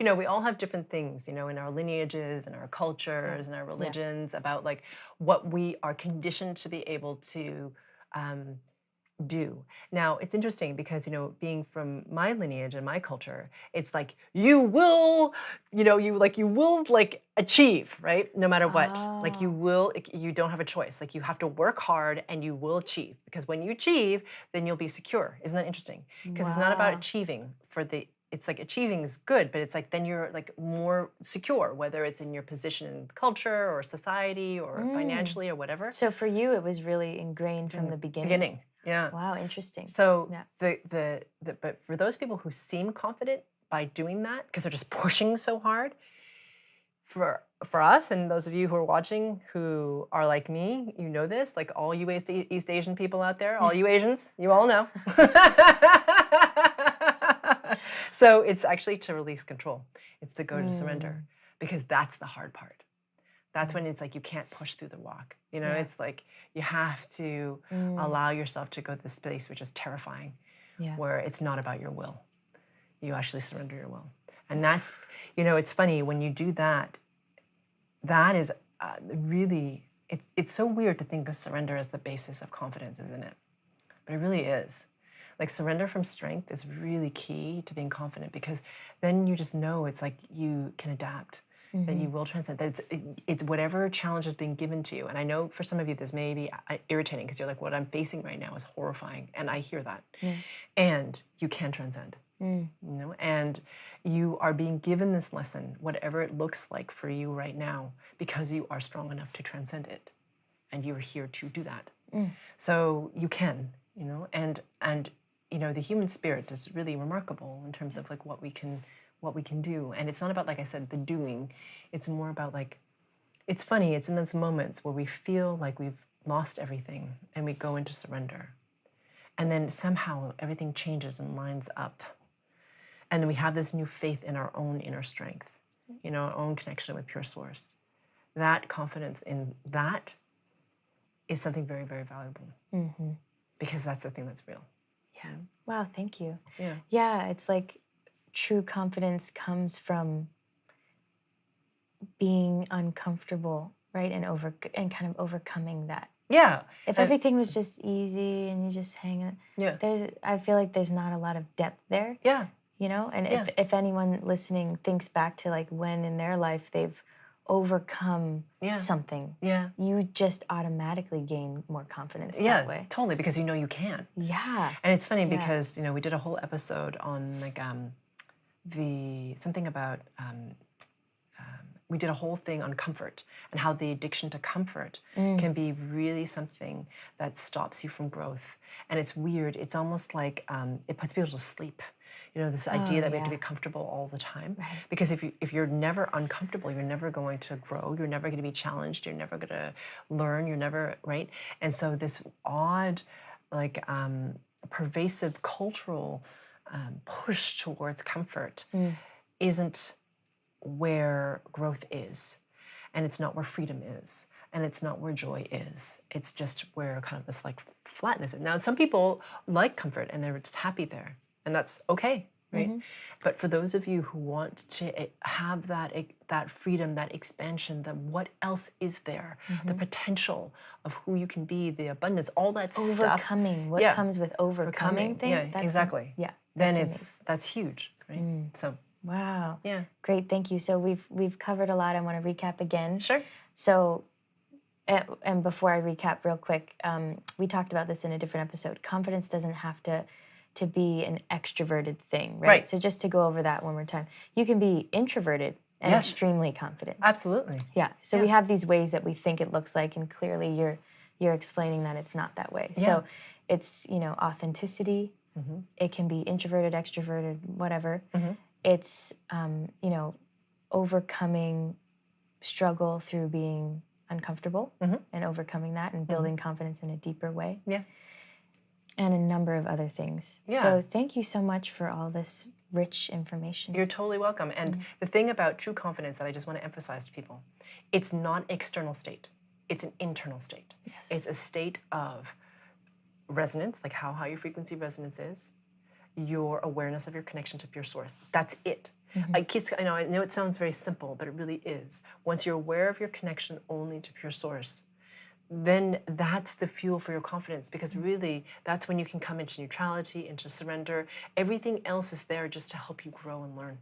We all have different things, in our lineages and our cultures and our Yeah. religions about like what we are conditioned to be able to um, do. Now, it's interesting because, being from my lineage and my culture, it's like you will like achieve, right? No matter what. Like Oh, you don't have a choice. Like you have to work hard and you will achieve because when you achieve, then you'll be secure. Isn't that interesting? Because it's not about wow. achieving it's like achieving is good, but it's like then you're like more secure, whether it's in your position in culture or society or Mm. financially or whatever. So for you, it was really ingrained From from the the beginning. beginning. Yeah. Wow, interesting. So Yeah. but for those people who seem confident by doing that because they're just pushing so hard, for us and those of you who are watching who are like me, you know this, like all you East Asian people out there, all you Asians, you all know. So it's actually to release control. It's to go to surrender Mm, because that's the hard part. That's mm, when it's like you can't push through the walk. yeah. It's like you have to Mm, allow yourself to go to this space which is terrifying, yeah. where it's not about your will. You actually surrender your will. And that's, it's funny when you do that, that is really, it's so weird to think of surrender as the basis of confidence, isn't it? But it really is. Like surrender from strength is really key to being confident because then you just know it's like you can adapt, that Mm-hmm. you will transcend, that it's whatever challenge is being given to you. And I know for some of you this may be irritating because you're like, what I'm facing right now is horrifying. And I hear that. Yeah. And you can transcend. Mm, And you are being given this lesson, whatever it looks like for you right now, because you are strong enough to transcend it, and you are here to do that. mm, So you can, and the human spirit is really remarkable in terms of like what we can do, and it's not about, like I said, the doing. It's more about like, it's funny. It's in those moments where we feel like we've lost everything, and we go into surrender, and then somehow everything changes and lines up. And then we have this new faith in our own inner strength, our own connection with pure source. That confidence in that is something very, very valuable mm-hmm. because that's the thing that's real. Yeah. Wow, thank you. Yeah. Yeah, it's like true confidence comes from being uncomfortable, right? And kind of overcoming that. Yeah. If And everything was just easy and you just hang it, yeah. I feel like there's not a lot of depth there, Yeah. And Yeah. if anyone listening thinks back to like when in their life they've overcome Yeah. something, Yeah. you just automatically gain more confidence Yeah. that way. Totally. Because you can. Yeah. And it's funny Yeah. because, we did a whole episode on like something about we did a whole thing on comfort and how the addiction to comfort can be really something that stops you from growth. And it's weird. It's almost like it puts people to sleep. This idea Oh, that we have to yeah. be comfortable all the time. Right. Because if you're never uncomfortable, you're never going to grow. You're never going to be challenged. You're never going to learn. You're never, right? And so this odd, like pervasive cultural push towards comfort isn't where growth is, and it's not where freedom is, and it's not where joy is. It's just where kind of this like flatness is. Now, some people like comfort and they're just happy there, and that's okay, right? But for those of you who want to have that freedom, that expansion, the what else is there, the potential of who you can be, the abundance, all that stuff. Overcoming. What comes with overcoming thing? Yeah, exactly. Yeah. Then That's that's huge, right? So wow. yeah. Great, thank you. So we've covered a lot. I want to recap again. Sure. So, and before I recap real quick, we talked about this in a different episode. Confidence doesn't have to be an extroverted thing, right? Right. So just to go over that one more time, you can be introverted and Yes. extremely confident. Absolutely. Yeah. So Yeah. we have these ways that we think it looks like, and clearly you're explaining that it's not that way. Yeah. So it's authenticity. It can be introverted, extroverted, whatever. It's overcoming struggle through being uncomfortable and overcoming that and building confidence in a deeper way. Yeah. And a number of other things. Yeah. So thank you so much for all this rich information. You're totally welcome. And the thing about true confidence that I just want to emphasize to people, it's not an external state. It's an internal state. Yes. It's a state of resonance, like how high your frequency resonance is, your awareness of your connection to pure source. That's it. I know it sounds very simple, but it really is. Once you're aware of your connection only to pure source, then that's the fuel for your confidence, because really that's when you can come into neutrality, into surrender. Everything else is there just to help you grow and learn.